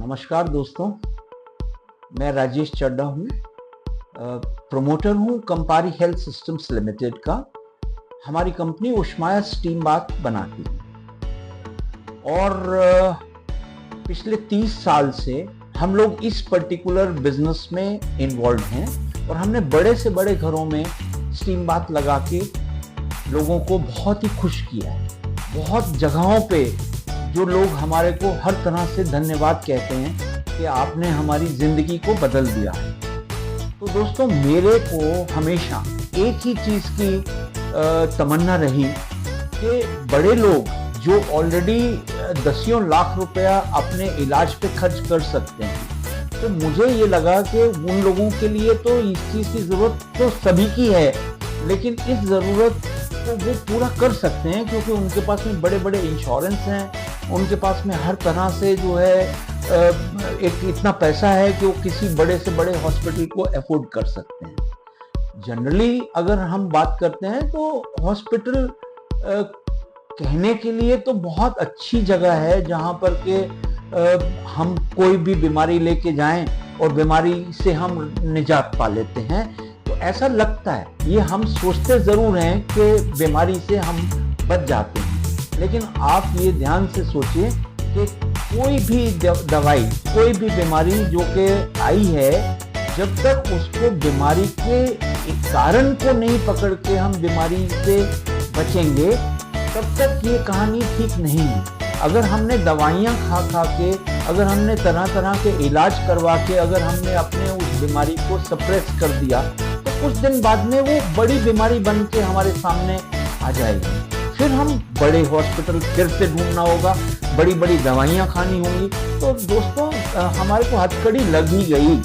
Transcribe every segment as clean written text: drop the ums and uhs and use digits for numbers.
नमस्कार दोस्तों, मैं राजेश चड्ढा हूँ। प्रमोटर हूँ कंपारी हेल्थ सिस्टम्स लिमिटेड का। हमारी कंपनी उष्माया स्टीम बाथ बनाती है और पिछले 30 साल से हम लोग इस पर्टिकुलर बिजनेस में इन्वॉल्व हैं और हमने बड़े से बड़े घरों में स्टीम बाथ लगा के लोगों को बहुत ही खुश किया है। बहुत जगहों पे जो लोग हमारे को हर तरह से धन्यवाद कहते हैं कि आपने हमारी जिंदगी को बदल दिया है। तो दोस्तों, मेरे को हमेशा एक ही चीज की तमन्ना रही कि बड़े लोग जो ऑलरेडी दसियों लाख रुपया अपने इलाज पे खर्च कर सकते हैं, तो मुझे ये लगा कि उन लोगों के लिए तो इस चीज की जरूरत तो सभी की है, लेकिन इस जरूरत को वो पूरा कर सकते हैं क्योंकि उनके पास में बड़े बड़े इंश्योरेंस हैं, उनके पास में हर तरह से जो है एक इतना पैसा है कि वो किसी बड़े से बड़े हॉस्पिटल को अफोर्ड कर सकते हैं। जनरली अगर हम बात करते हैं तो हॉस्पिटल कहने के लिए तो बहुत अच्छी जगह है जहां पर के हम कोई भी बीमारी लेके जाएं और बीमारी से हम निजात पा लेते हैं। तो ऐसा लगता है, ये हम सोचते जरूर हैं कि बीमारी से हम बच जाते हैं, लेकिन आप ये ध्यान से सोचिए कि कोई भी दवाई, कोई भी बीमारी जो कि आई है, जब तक उसको बीमारी के कारण को नहीं पकड़ के हम बीमारी से बचेंगे, तब तक ये कहानी ठीक नहीं है। अगर हमने दवाइयाँ खा के, अगर हमने तरह तरह के इलाज करवा के, अगर हमने अपने उस बीमारी को सप्रेस कर दिया, तो कुछ दिन बाद में वो बड़ी बीमारी बन के हमारे सामने आ जाएगी। फिर हम बड़े हॉस्पिटल फिर से ढूंढना होगा, बड़ी बड़ी दवाइयाँ खानी होंगी। तो दोस्तों, हमारे को हथकड़ी लग ही गई।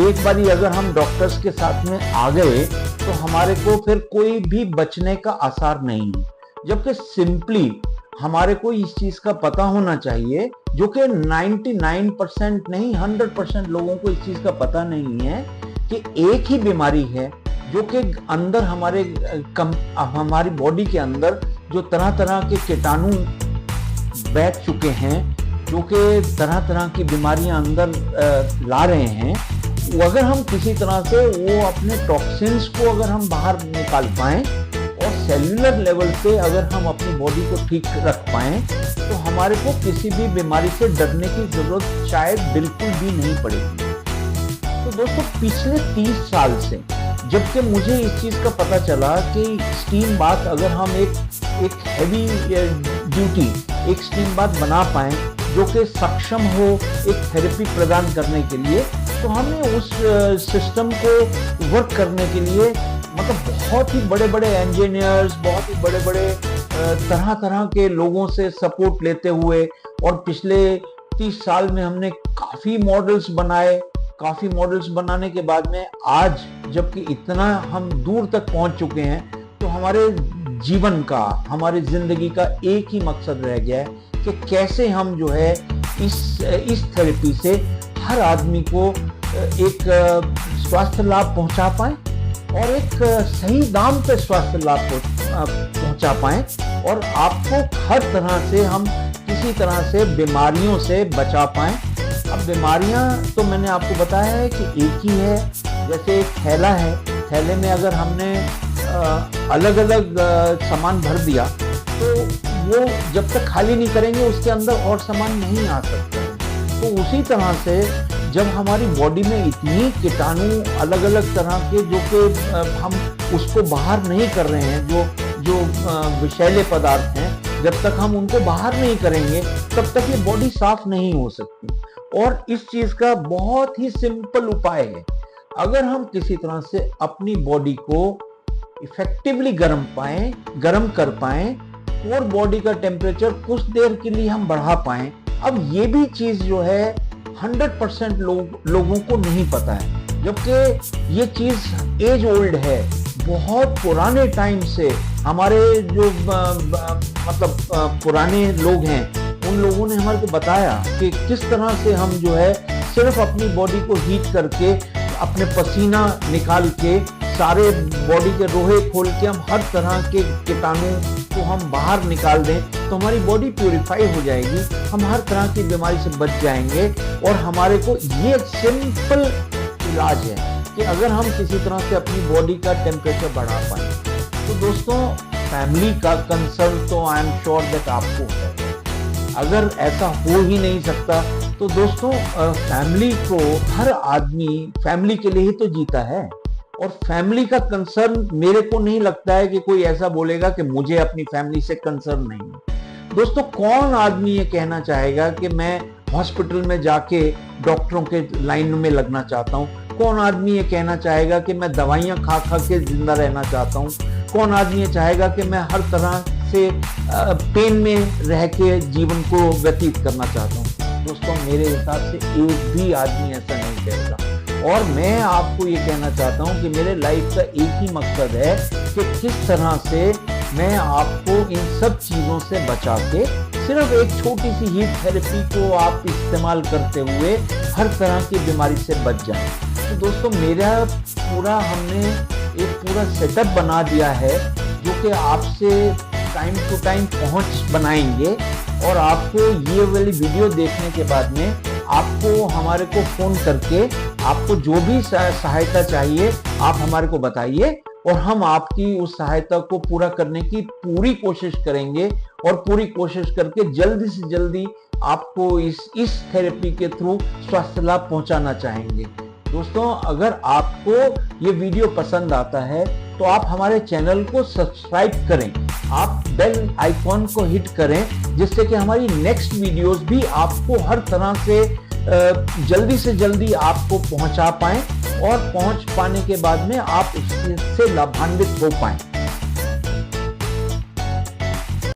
एक बारी अगर हम डॉक्टर्स के साथ में आ गए तो हमारे को फिर कोई भी बचने का आसार नहीं है। जबकि सिंपली हमारे को इस चीज का पता होना चाहिए, जो कि 99% नहीं 100% लोगों को इस चीज का पता नहीं है कि एक ही बीमारी है जो कि अंदर हमारी बॉडी के अंदर जो तरह तरह के कीटाणु बैठ चुके हैं, जो कि तरह तरह की बीमारियां अंदर ला रहे हैं, अगर हम किसी तरह से वो अपने टॉक्सिन्स को अगर हम बाहर निकाल पाएं और सेल्यूलर लेवल पे अगर हम अपनी बॉडी को ठीक रख पाएं, तो हमारे को किसी भी बीमारी से डरने की जरूरत शायद बिल्कुल भी नहीं पड़ेगी। तो दोस्तों, पिछले 30 साल से जबकि मुझे इस चीज का पता चला कि स्टीम बाथ अगर हम एक हैवी ड्यूटी एक स्टीम बाथ बना पाए जो कि सक्षम हो एक थेरेपी प्रदान करने के लिए, तो हमें उस सिस्टम को वर्क करने के लिए मतलब बहुत ही बड़े बड़े इंजीनियर्स, बहुत ही बड़े बड़े तरह तरह के लोगों से सपोर्ट लेते हुए, और पिछले 30 साल में हमने काफी मॉडल्स बनाए। काफी मॉडल्स बनाने के बाद में आज जबकि इतना हम दूर तक पहुंच चुके हैं, तो हमारे जीवन का, हमारी जिंदगी का एक ही मकसद रह गया है कि कैसे हम जो है इस थेरेपी से हर आदमी को एक स्वास्थ्य लाभ पहुंचा पाए और एक सही दाम पे स्वास्थ्य लाभ पहुंचा पाए, और आपको हर तरह से हम किसी तरह से बीमारियों से बचा पाए। अब बीमारियां तो मैंने आपको बताया है कि एक ही है। जैसे एक थैला है, थैले में अगर हमने अलग अलग सामान भर दिया तो वो जब तक खाली नहीं करेंगे उसके अंदर और सामान नहीं आ सकता। तो उसी तरह से जब हमारी बॉडी में इतनी कीटाणु अलग अलग तरह के जो कि हम उसको बाहर नहीं कर रहे हैं, जो विषैले पदार्थ हैं, जब तक हम उनको बाहर नहीं करेंगे तब तक ये बॉडी साफ नहीं हो सकती। और इस चीज का बहुत ही सिंपल उपाय है, अगर हम किसी तरह से अपनी बॉडी को इफेक्टिवली गर्म कर पाए, कोर बॉडी का टेम्परेचर कुछ देर के लिए हम बढ़ा पाए। अब ये भी चीज जो है 100% लोगों को नहीं पता है, जबकि ये चीज एज ओल्ड है। बहुत पुराने टाइम से हमारे जो मतलब पुराने लोग हैं, उन लोगों ने हमारे को बताया कि किस तरह से हम जो है सिर्फ अपनी बॉडी को हीट करके, अपने पसीना निकाल के, सारे बॉडी के रोहे खोल के हम हर तरह के कीटाणु को हम बाहर निकाल दें तो तो हमारी बॉडी प्यूरिफाई हो जाएगी, हम हर तरह की बीमारी से बच जाएंगे। और हमारे को ये सिंपल इलाज है कि अगर हम किसी तरह से अपनी बॉडी का टेम्परेचर बढ़ा पाए। तो दोस्तों, फैमिली का कंसर्न तो आई एम श्योर दैट आपको है। अगर ऐसा हो ही नहीं सकता तो दोस्तों, फैमिली को, हर आदमी फैमिली के लिए ही तो जीता है। और फैमिली का कंसर्न, मेरे को नहीं लगता है कि कोई ऐसा बोलेगा कि मुझे अपनी फैमिली से कंसर्न नहीं है। दोस्तों, कौन आदमी ये कहना चाहेगा कि मैं हॉस्पिटल में जाके डॉक्टरों के लाइन में लगना चाहता हूँ? कौन आदमी ये कहना चाहेगा कि मैं दवाइयाँ खा खा के जिंदा रहना चाहता हूँ? कौन आदमी ये चाहेगा कि मैं हर तरह से पेन में रह के जीवन को व्यतीत करना चाहता हूँ? दोस्तों, मेरे हिसाब से एक भी आदमी ऐसा नहीं कहेगा। और मैं आपको ये कहना चाहता हूँ कि मेरे लाइफ का एक ही मकसद है कि किस तरह से मैं आपको इन सब चीज़ों से बचा के सिर्फ एक छोटी सी हीट थेरेपी को आप इस्तेमाल करते हुए हर तरह की बीमारी से बच जाएं। तो दोस्तों, मेरा हमने एक पूरा सेटअप बना दिया है जो कि आपसे टाइम टू टाइम पहुंच बनाएंगे। और आपको ये वाली वीडियो देखने के बाद में आपको हमारे को फोन करके आपको जो भी सहायता चाहिए आप हमारे को बताइए, और हम आपकी उस सहायता को पूरा करने की पूरी कोशिश करेंगे। और पूरी कोशिश करके जल्दी से जल्दी आपको इस थेरेपी के थ्रू स्वास्थ्य लाभ पहुंचाना चाहेंगे। दोस्तों, अगर आपको ये वीडियो पसंद आता है तो आप हमारे चैनल को सब्सक्राइब करें, आप बेल आइकॉन को हिट करें, जिससे कि हमारी नेक्स्ट वीडियोस भी आपको हर तरह से जल्दी से जल्दी आपको पहुंचा पाएं, और पहुंच पाने के बाद में आप इससे लाभान्वित हो पाएं।